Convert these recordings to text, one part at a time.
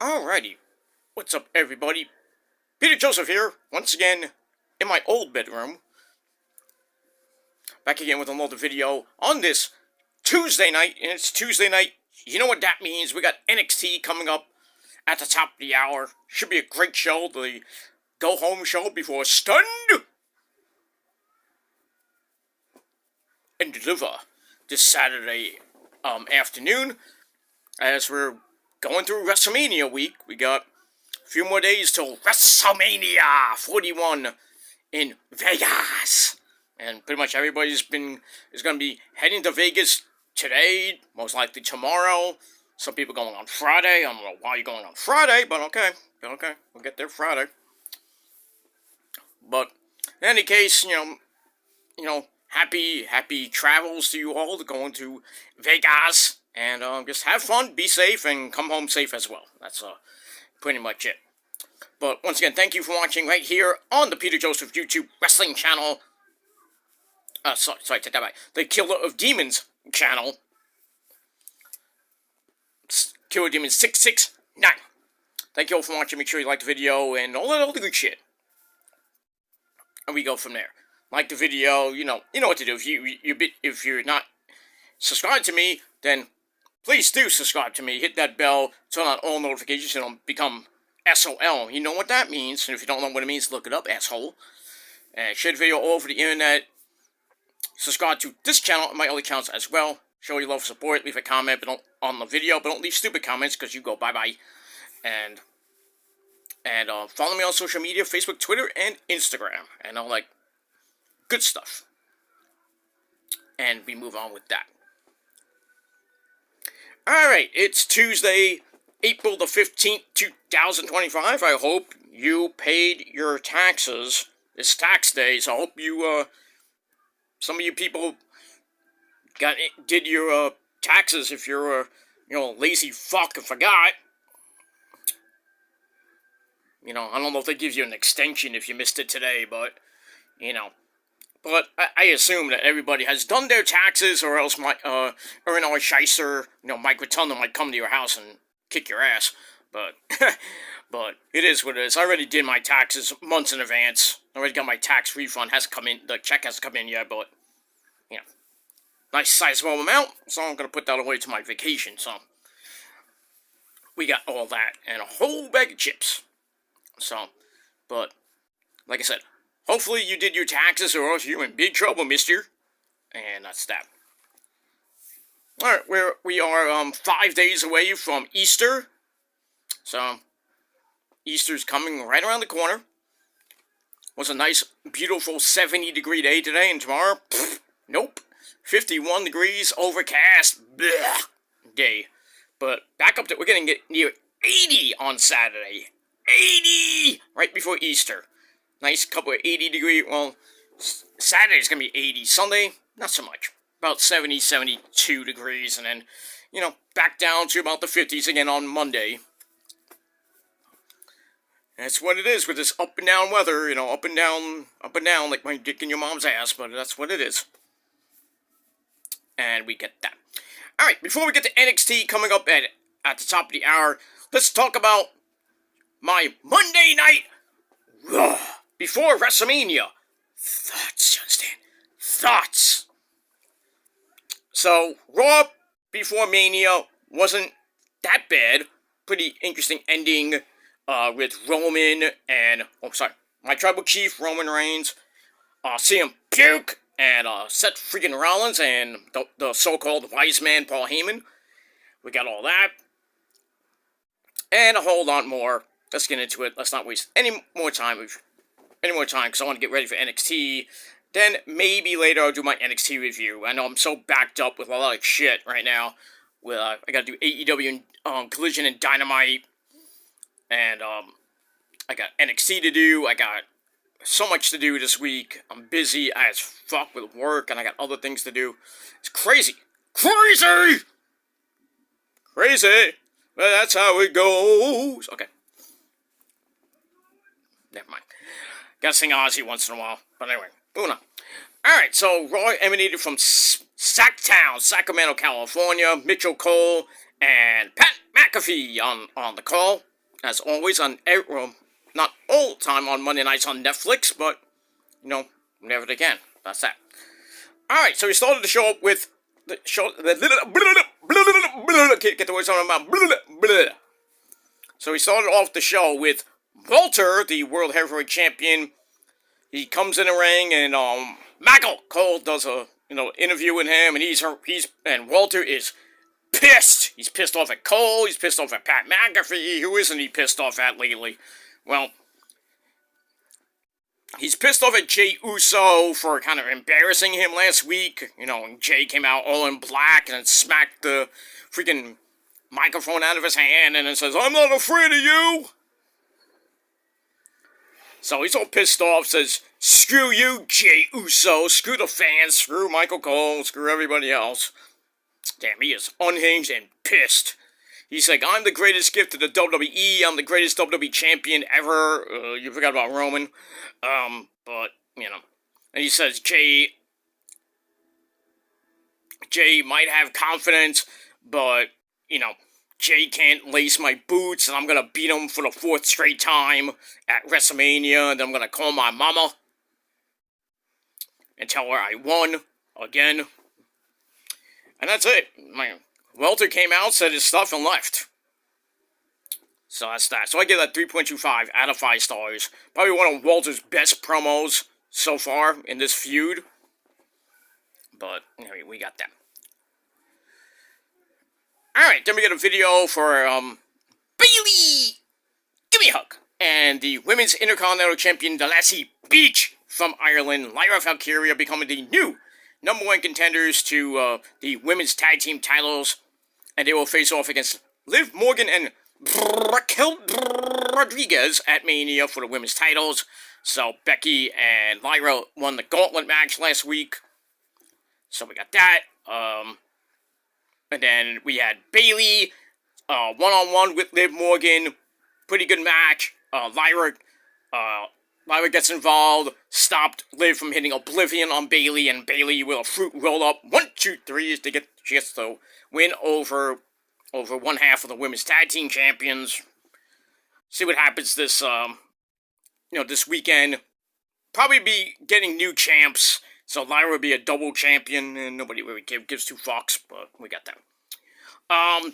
Alrighty, what's up everybody? Peter Joseph here, once again, in my old bedroom. Back again with another video on this Tuesday night, and it's Tuesday night. You know what that means, we got NXT coming up at the top of the hour. Should be a great show, the go-home show before Stunned and Deliver this Saturday afternoon, as we're going through WrestleMania week. We got a few more days till WrestleMania 41 in Vegas. And pretty much everybody is going to be heading to Vegas today, most likely tomorrow. Some people going on Friday. I don't know why you're going on Friday, but okay. We'll get there Friday. But in any case, you know, happy travels to you all to going to Vegas. And just have fun, be safe, and come home safe as well. That's pretty much it. But once again, thank you for watching right here on the Peter Joseph YouTube Wrestling channel. Sorry, take that back. The Killer of Demons channel. Killer of Demons 669. Thank you all for watching. Make sure you like the video and all the good shit. And we go from there. Like the video, you know what to do. If you're not subscribed to me, then please do subscribe to me. Hit that bell, turn on all notifications, and become SOL. You know what that means. And if you don't know what it means, look it up, asshole. And share the video all over the internet. Subscribe to this channel and my other channels as well. Show your love and support. Leave a comment on the video, but don't leave stupid comments because you go bye-bye. And follow me on social media, Facebook, Twitter, and Instagram. And all that good stuff. And we move on with that. Alright, it's Tuesday, April the 15th, 2025. I hope you paid your taxes. It's tax day, so I hope you, some of you people did your, taxes if you're a, lazy fuck and forgot. I don't know if they give you an extension if you missed it today, but, But I assume that everybody has done their taxes, or else or Scheiser, Mike Rotunda might come to your house and kick your ass. But, but it is what it is. I already did my taxes months in advance. I already got my tax refund. Hasn't come in. The check hasn't come in yet, but, nice sizable amount. So I'm gonna put that away to my vacation. So we got all that and a whole bag of chips. So, but like I said. Hopefully you did your taxes, or else you're in big trouble, mister. And that's that. Alright, we are 5 days away from Easter. So, Easter's coming right around the corner. Was a nice, beautiful 70-degree day today, and tomorrow, nope. 51 degrees, overcast, bleh, day. But back up to, we're going to get near 80 on Saturday. 80! Right before Easter. Nice couple of 80-degree, well, Saturday's going to be 80. Sunday, not so much. About 70, 72 degrees. And then, back down to about the 50s again on Monday. That's what it is with this up and down weather. Up and down, like my dick in your mom's ass. But that's what it is. And we get that. Alright, before we get to NXT coming up at the top of the hour, let's talk about my Monday night Raw. Before WrestleMania. Thoughts, you understand? Thoughts. So, Raw before Mania wasn't that bad. Pretty interesting ending with Roman and, my tribal chief, Roman Reigns, CM Punk, and Seth freaking Rollins, and the so-called wise man, Paul Heyman. We got all that. And a whole lot more. Let's get into it. Let's not waste any more time, because I want to get ready for NXT. Then maybe later I'll do my NXT review. I know I'm so backed up with a lot of shit right now. I gotta do AEW and Collision and Dynamite. And I got NXT to do. I got so much to do this week. I'm busy as fuck with work, and I got other things to do. It's crazy. Crazy! Crazy! But that's how it goes. Okay. Never mind. Gotta sing Ozzy once in a while. But anyway, moving on. Alright, so Raw emanated from Sacktown, Sacramento, California. Mitchell Cole and Pat McAfee on the call. as always, on not all the time on Monday nights on Netflix, but, whenever they can. That's that. Alright, so we started the show up with the show. Can't get the words out of my mouth. So we started off the show with Walter, the World Heavyweight Champion. He comes in the ring, and Michael Cole does a interview with him, and Walter is pissed. He's pissed off at Cole. He's pissed off at Pat McAfee. Who isn't he pissed off at lately? Well, he's pissed off at Jey Uso for kind of embarrassing him last week. And Jey came out all in black and smacked the freaking microphone out of his hand and then says, "I'm not afraid of you." So he's all pissed off, says, "Screw you, Jey Uso. Screw the fans. Screw Michael Cole. Screw everybody else." Damn, he is unhinged and pissed. He's like, "I'm the greatest gift to the WWE. I'm the greatest WWE champion ever." You forgot about Roman. But, And he says Jey might have confidence, but, Jey can't lace my boots, and I'm gonna beat him for the 4th straight time at WrestleMania, and I'm gonna call my mama and tell her I won again. And that's it. Walter came out, said his stuff, and left. So that's that. So I give that 3.25 out of 5 stars. Probably one of Walter's best promos so far in this feud. But, anyway, we got that. Alright, then we get a video for, Bayley! Give me a hug! And the Women's Intercontinental Champion, the Lassie Beach from Ireland, Lyra Valkyria, becoming the new #1 contenders to the Women's Tag Team titles. And they will face off against Liv Morgan and Raquel Rodriguez at Mania for the Women's titles. So Becky and Lyra won the gauntlet match last week. So we got that. And then we had Bayley, one-on-one with Liv Morgan. Pretty good match. Lyra gets involved, stopped Liv from hitting Oblivion on Bayley, and Bayley with a fruit roll-up. 1, 2, 3 she gets to win over one half of the Women's Tag Team Champions. See what happens this weekend. Probably be getting new champs. So Lyra will be a double champion, and nobody really gives 2 fucks, but we got that.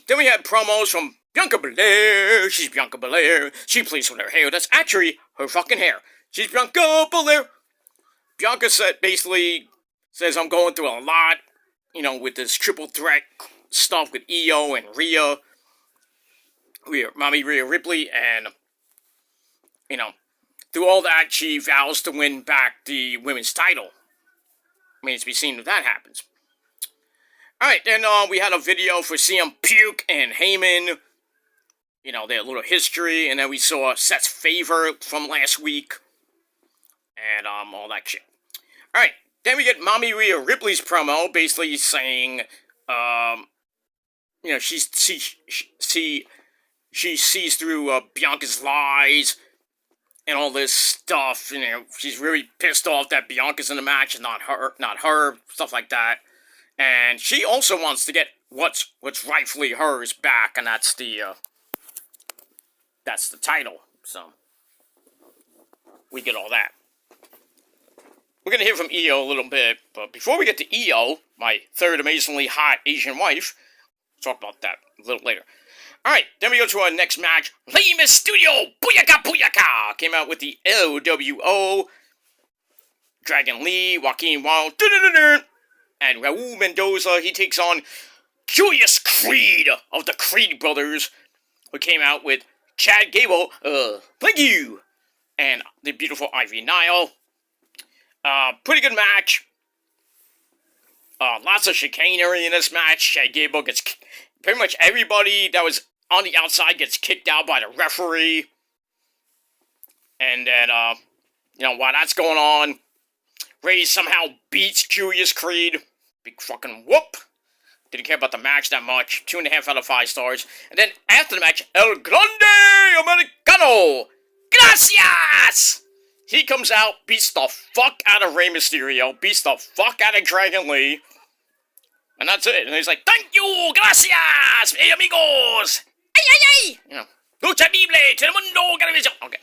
Then we had promos from Bianca Belair. She's Bianca Belair. She plays with her hair. That's actually her fucking hair. She's Bianca Belair. Bianca basically says, "I'm going through a lot, with this triple threat stuff with Io and Mommy Rhea Ripley, and, through all that, she vows to win back the women's title. Remains to be seen if that happens." Alright, then we had a video for CM Punk and Heyman. Their little history, and then we saw Seth's favor from last week. And all that shit. Alright, then we get Mommy Rhea Ripley's promo, basically saying, she sees through Bianca's lies and all this stuff. She's really pissed off that Bianca's in the match and not her, stuff like that. And she also wants to get what's rightfully hers back, and that's the title. So we get all that. We're gonna hear from Io a little bit, but before we get to Io, my third amazingly hot Asian wife, we'll talk about that a little later. Alright, then we go to our next match. Rey Mysterio, Booyaka Booyaka, came out with the LWO. Dragon Lee, Joaquin Wild, and Raul Mendoza. He takes on Julius Creed of the Creed Brothers, who came out with Chad Gable, thank you, and the beautiful Ivy Nile. Pretty good match. Lots of chicanery in this match. Chad Gable gets pretty much everybody that was on the outside gets kicked out by the referee. And then, while that's going on, Ray somehow beats Julius Creed. Big fucking whoop. Didn't care about the match that much. 2.5 out of 5 stars. And then after the match, El Grande Americano, gracias! He comes out, beats the fuck out of Rey Mysterio, beats the fuck out of Dragon Lee. And that's it. And he's like, thank you, gracias, hey amigos. Ay, ay, ay. Lucha Libre, Telemundo, Television. Okay.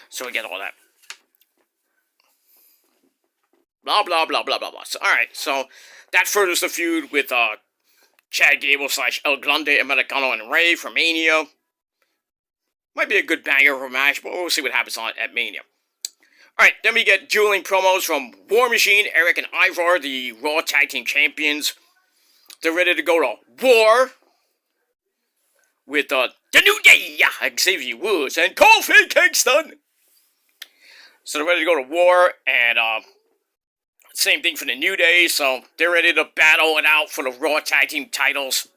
So we get all that. Blah, blah, blah, blah, blah, blah. So, alright, so that furthers the feud with Chad Gable / El Grande Americano and Rey for Mania. Might be a good banger of a match, but we'll see what happens at Mania. Alright, then we get dueling promos from War Machine, Eric and Ivar, the Raw Tag Team Champions. They're ready to go to war with the New Day, Xavier Woods, and Kofi Kingston. So they're ready to go to war, and same thing for the New Day, so they're ready to battle it out for the Raw Tag Team titles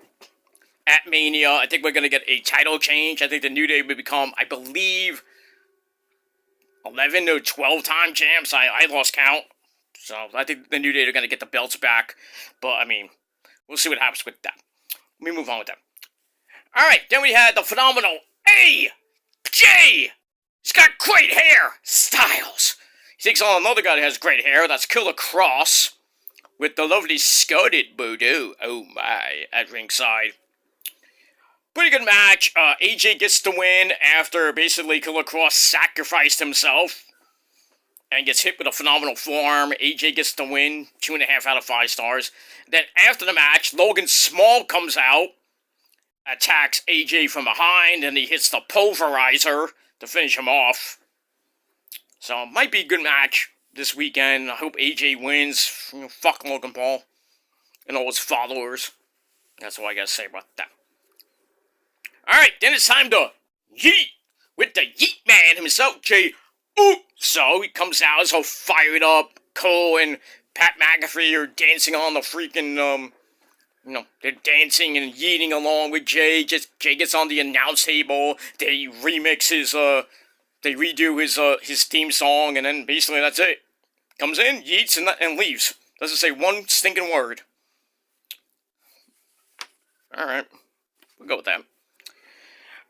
at Mania. I think we're going to get a title change. I think the New Day will become, I believe, 11 or 12-time champs. I lost count. So I think the New Day are going to get the belts back. But, I mean, we'll see what happens with that. Let me move on with that. Alright, then we had the phenomenal AJ. He's got great hair. Styles. He takes on another guy that has great hair. That's Killer Cross. With the lovely Scarlet Bordeaux. Oh my. At ringside. Pretty good match. AJ gets the win after basically Killer Cross sacrificed himself. And gets hit with a phenomenal forearm. AJ gets the win. 2.5 out of 5 stars. Then after the match, Logan Small comes out. Attacks AJ from behind. And he hits the pulverizer to finish him off. So it might be a good match this weekend. I hope AJ wins. Fuck Logan Paul. And all his followers. That's all I gotta say about that. Alright, then it's time to yeet with the Yeet Man himself, Jay Uso. He comes out, he's all fired up. Cole and Pat McAfee are dancing on the freaking, they're dancing and yeeting along with Jay. Jay gets on the announce table. They remix they redo his theme song, and then basically that's it. Comes in, yeets, and leaves. Doesn't say one stinking word. Alright, we'll go with that.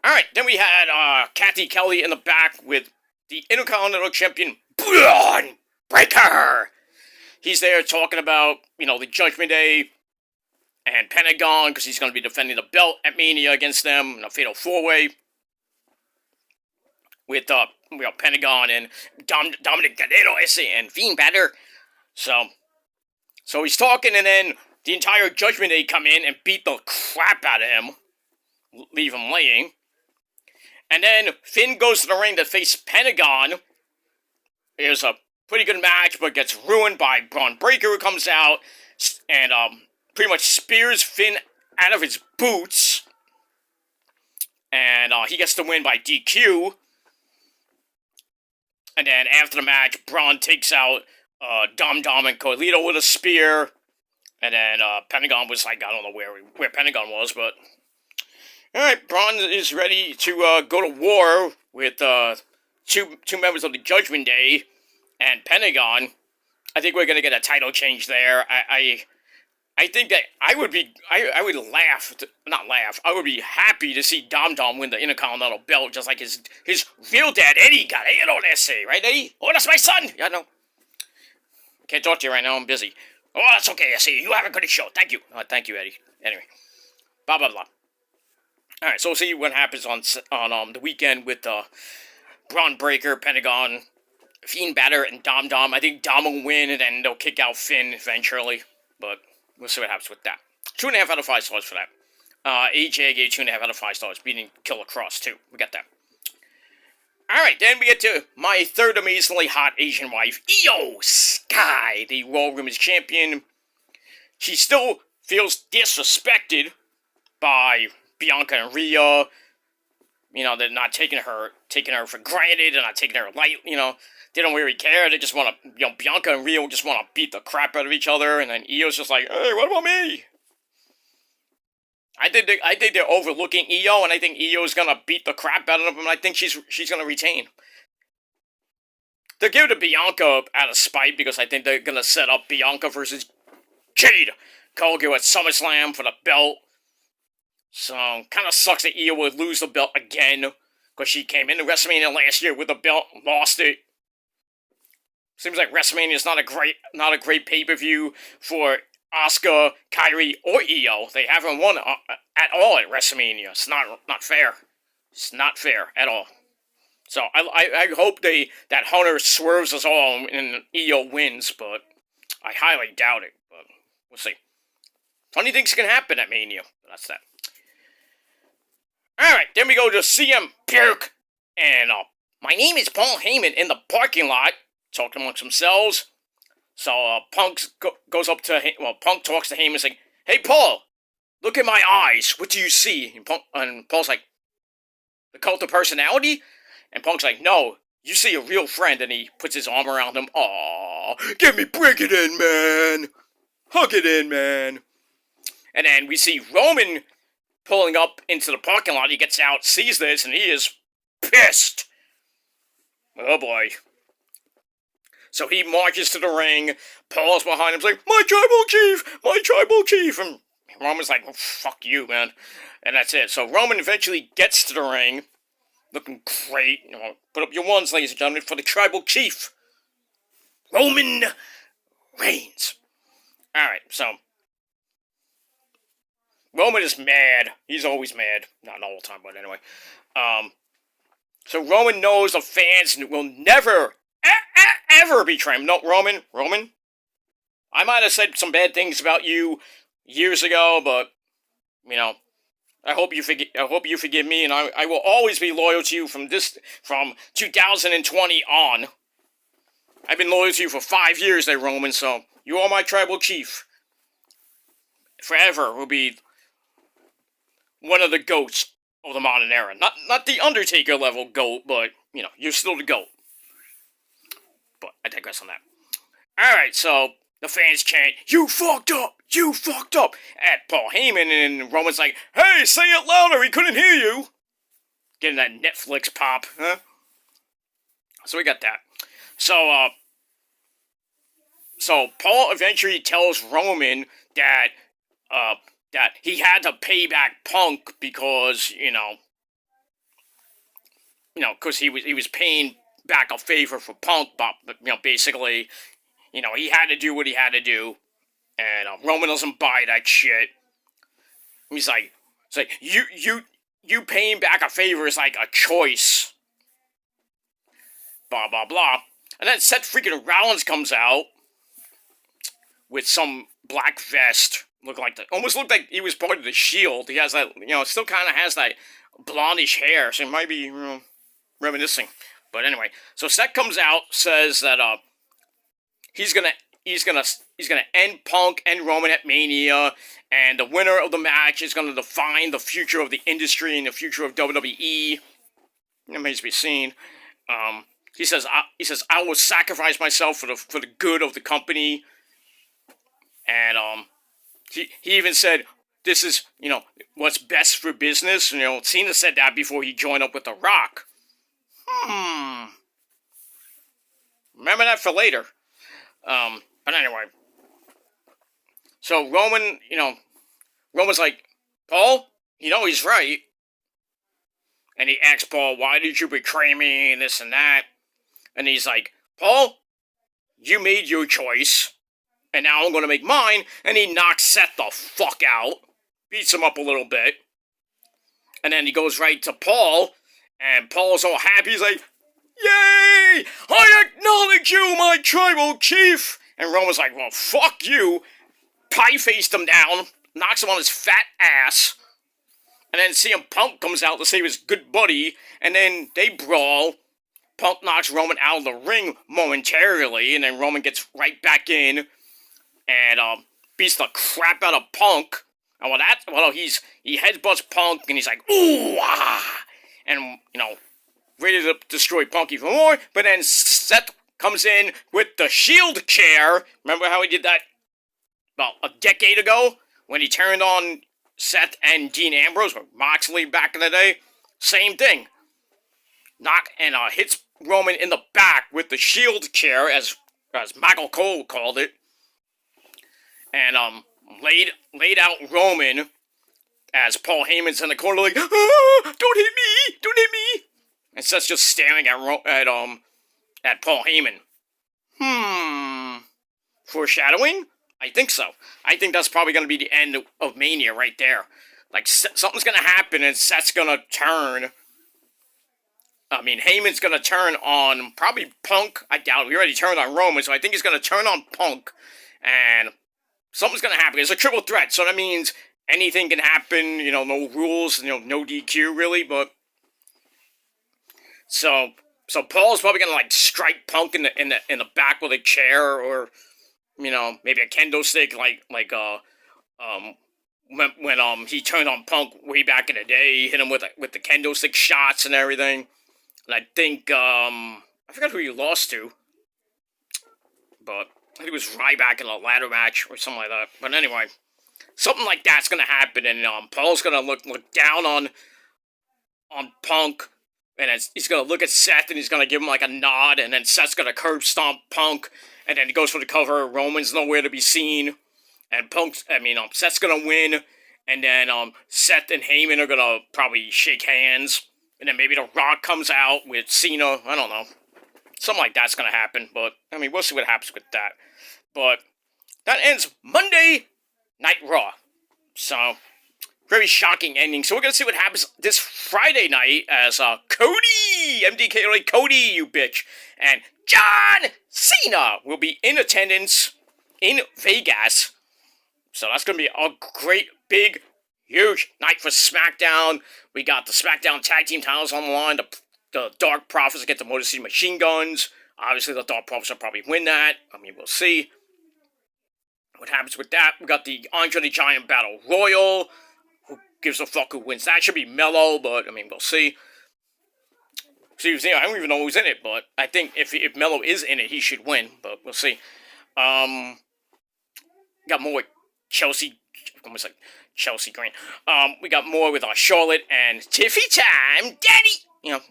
Alright, then we had Kathy Kelly in the back with the Intercontinental Champion, Braun Breaker. He's there talking about, the Judgment Day and Pentagon, because he's going to be defending the belt at Mania against them in a fatal 4-way. With Pentagon and Dominic Guerrero and Fiend Balor. So he's talking, and then the entire Judgment Day come in and beat the crap out of him. Leave him laying. And then Finn goes to the ring to face Pentagon. It was a pretty good match, but gets ruined by Braun Breaker, who comes out and pretty much spears Finn out of his boots. And he gets the win by DQ. And then after the match, Braun takes out Dom and Carlito with a spear. And then Pentagon was like, I don't know where Pentagon was, but... Alright, Braun is ready to go to war with two members of the Judgment Day and Pentagon. I think we're going to get a title change there. I think that I would be happy to see Dom win the Intercontinental belt, just like his real dad, Eddie, got it on essay, right, Eddie? Oh, that's my son! Yeah, no. Can't talk to you right now, I'm busy. Oh, that's okay, I see you. You have a good show. Thank you. Thank you, Eddie. Anyway. Blah, blah, blah. Alright, so we'll see what happens on the weekend with Braun Breaker, Pentagon, Fiend Balor, and Dom. I think Dom will win, and then they'll kick out Finn eventually, but... We'll see what happens with that. 2.5 out of 5 stars for that. AJ gave 2.5 out of 5 stars, beating Killer Cross, too. We got that. Alright, then we get to my third amazingly hot Asian wife, Io Sky, the Raw Women's Champion. She still feels disrespected by Bianca and Rhea. They're not taking her for granted. They're not taking her light, They don't really care. They just want to, Bianca and Rhea just want to beat the crap out of each other. And then Io's just like, hey, what about me? I think they're overlooking Io, and I think Io's going to beat the crap out of them, and I think she's going to retain. They'll give it to Bianca out of spite, because I think they're going to set up Bianca versus Jade Cargill at SummerSlam for the belt. So, kind of sucks that Io would lose the belt again, because she came into WrestleMania last year with the belt, lost it. Seems like WrestleMania is not a great pay-per-view for Asuka, Kairi, or Io. They haven't won at all at WrestleMania. It's not fair. It's not fair at all. So I hope that Hunter swerves us all and EO wins, but I highly doubt it. But we'll see. Funny things can happen at Mania. That's that. Alright, then we go to CM Punk. And my name is Paul Heyman in the parking lot, talking amongst themselves. So Punk goes up to Punk talks to Heyman saying, "Hey Paul, look at my eyes. What do you see?" And Paul's like, "The cult of personality?" And Punk's like, "No, you see a real friend." And he puts his arm around him. Aww, break it in, man. Hug it in, man. And then we see Roman pulling up into the parking lot. He gets out, sees this, and he is pissed. Oh boy. So he marches to the ring. Paul's behind him, like, "My tribal chief! My tribal chief!" And Roman's like, "Oh, fuck you, man." And that's it. So Roman eventually gets to the ring, looking great. Put up your ones, ladies and gentlemen, for the tribal chief, Roman Reigns. Alright, so Roman is mad. He's always mad. Not all the time, but anyway. So Roman knows the fans will never, ever betray him. No, Roman, I might have said some bad things about you years ago, but, I hope you forgive me, and I will always be loyal to you from 2020 on. I've been loyal to you for 5 years there, Roman, so you are my tribal chief. Forever will be one of the GOATs of the modern era. Not the Undertaker level GOAT, but, you're still the GOAT. But I digress on that. Alright, so the fans chant, "You fucked up! You fucked up!" at Paul Heyman, and Roman's like, "Hey, say it louder, he couldn't hear you!" Getting that Netflix pop, huh? So we got that. So Paul eventually tells Roman that he had to pay back Punk because, because he was paying back a favor for Punk, but, basically, he had to do what he had to do, and Roman doesn't buy that shit. He's like, you paying back a favor is like a choice. Blah, blah, blah. And then Seth freaking Rollins comes out with some black vest. Almost looked like he was part of the Shield. He has that, still kind of has that blondish hair, so it might be, reminiscing. But anyway, so Seth comes out, says that he's gonna end Punk and Roman at Mania, and the winner of the match is gonna define the future of the industry and the future of WWE. It remains to be seen. He says, "I will sacrifice myself for the good of the company," and he even said, "This is what's best for business." Cena said that before he joined up with The Rock. Remember that for later. But anyway. So Roman's like, "Paul, he's right." And he asks Paul, "Why did you betray me?" and this and that. And he's like, "Paul, you made your choice, and now I'm going to make mine." And he knocks Seth the fuck out. Beats him up a little bit. And then he goes right to Paul, and Paul's all happy. He's like, "Yay! I acknowledge you, my tribal chief!" And Roman's like, "Well, fuck you." Pie-faced him down, knocks him on his fat ass. And then CM Punk comes out to save his good buddy, and then they brawl. Punk knocks Roman out of the ring momentarily, and then Roman gets right back in, and beats the crap out of Punk. And he headbutts Punk, and he's like, "Ooh, ah!" And, ready to destroy Punk even more, but then Seth comes in with the Shield chair. Remember how he did that about a decade ago, when he turned on Seth and Dean Ambrose, or Moxley back in the day? Same thing. Hits Roman in the back with the Shield chair, as Michael Cole called it, and laid out Roman as Paul Heyman's in the corner like, "Don't hit me! Don't hit me!" And Seth's just staring at Paul Heyman. Foreshadowing? I think so. I think that's probably going to be the end of Mania right there. Like, something's going to happen and Seth's going to turn I mean, Heyman's gonna turn on probably Punk. I doubt it. He already turned on Roman, so I think he's gonna turn on Punk, and something's gonna happen. It's a triple threat, so that means anything can happen. You know, no rules. You know, no DQ really, but so Paul's probably gonna like strike Punk in the back with a chair, or you know, maybe a kendo stick, um when he turned on Punk way back in the day. He hit him with the kendo stick shots and everything. And I think I forgot who he lost to, but I think it was Ryback in a ladder match or something like that. But anyway, something like that's gonna happen, and Paul's gonna look down on Punk, and he's gonna look at Seth, and he's gonna give him like a nod, and then Seth's gonna curb stomp Punk, and then he goes for the cover. Roman's nowhere to be seen, and Seth's gonna win, and then Seth and Heyman are gonna probably shake hands, and then maybe The Rock comes out with Cena. I don't know, something like that's gonna happen. But I mean, we'll see what happens with that. But that ends Monday Night Raw. So very shocking ending. So we're gonna see what happens this Friday night as Cody, MDK, like Cody, you bitch, and John Cena will be in attendance in Vegas. So that's gonna be a great, big, huge night for SmackDown. We got the SmackDown Tag Team titles on the line. The Dark Profits get the Motor City Machine Guns. Obviously, the Dark Profits will probably win that. I mean, we'll see what happens with that. We got the Andre the Giant Battle Royal. Who gives a fuck who wins? That should be Mello, but I mean, we'll see. See, I don't even know who's in it, but I think if Mello is in it, he should win. But we'll see. Got more with Chelsea. Almost like Chelsea Green. We got more with Charlotte and Tiffy Time, Daddy. You know,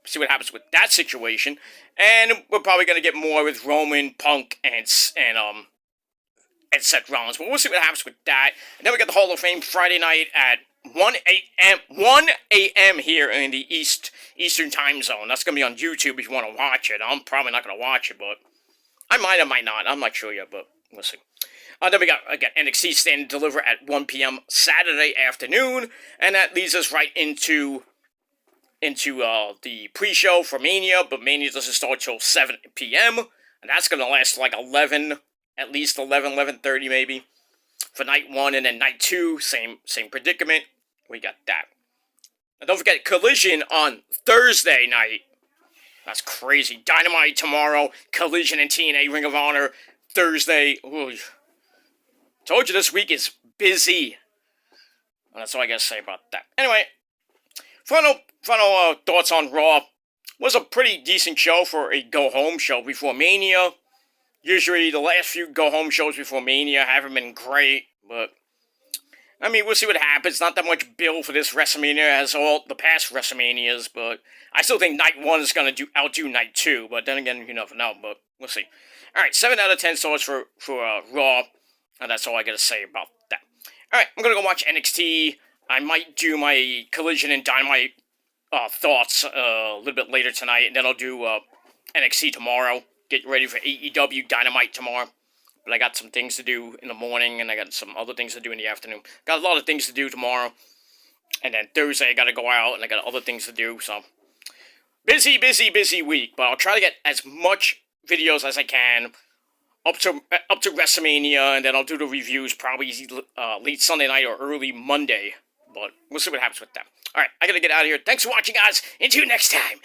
see what happens with that situation, and we're probably gonna get more with Roman, Punk, and Seth Rollins. But we'll see what happens with that. And then we got the Hall of Fame Friday night at 1 a.m. here in the Eastern time zone. That's going to be on YouTube if you want to watch it. I'm probably not going to watch it, but I might or might not. I'm not sure yet, but we'll see. Then we got, again, NXT Stand and Deliver at 1 p.m. Saturday afternoon. And that leads us right into the pre-show for Mania. But Mania doesn't start till 7 p.m. And that's going to last like 11, at least 11:30 maybe. For night 1, and then night 2, same predicament. We got that. And don't forget Collision on Thursday night. That's crazy. Dynamite tomorrow. Collision and TNA Ring of Honor Thursday. Ooh. Told you this week is busy. And that's all I gotta say about that. Anyway, final thoughts on Raw. Was a pretty decent show for a go-home show before Mania. Usually, the last few go-home shows before Mania haven't been great, but I mean, we'll see what happens. Not that much bill for this WrestleMania as all the past WrestleManias, but I still think Night 1 is going to outdo Night 2, but then again, you never know, but we'll see. Alright, 7 out of 10 stars for Raw, and that's all I got to say about that. Alright, I'm going to go watch NXT. I might do my Collision and Dynamite thoughts a little bit later tonight, and then I'll do NXT tomorrow. Get ready for AEW Dynamite tomorrow. But I got some things to do in the morning, and I got some other things to do in the afternoon. Got a lot of things to do tomorrow. And then Thursday I gotta go out, and I got other things to do, so busy week. But I'll try to get as much videos as I can up to WrestleMania, and then I'll do the reviews probably late Sunday night or early Monday. But we'll see what happens with that. Alright, I gotta get out of here. Thanks for watching, guys. Until next time.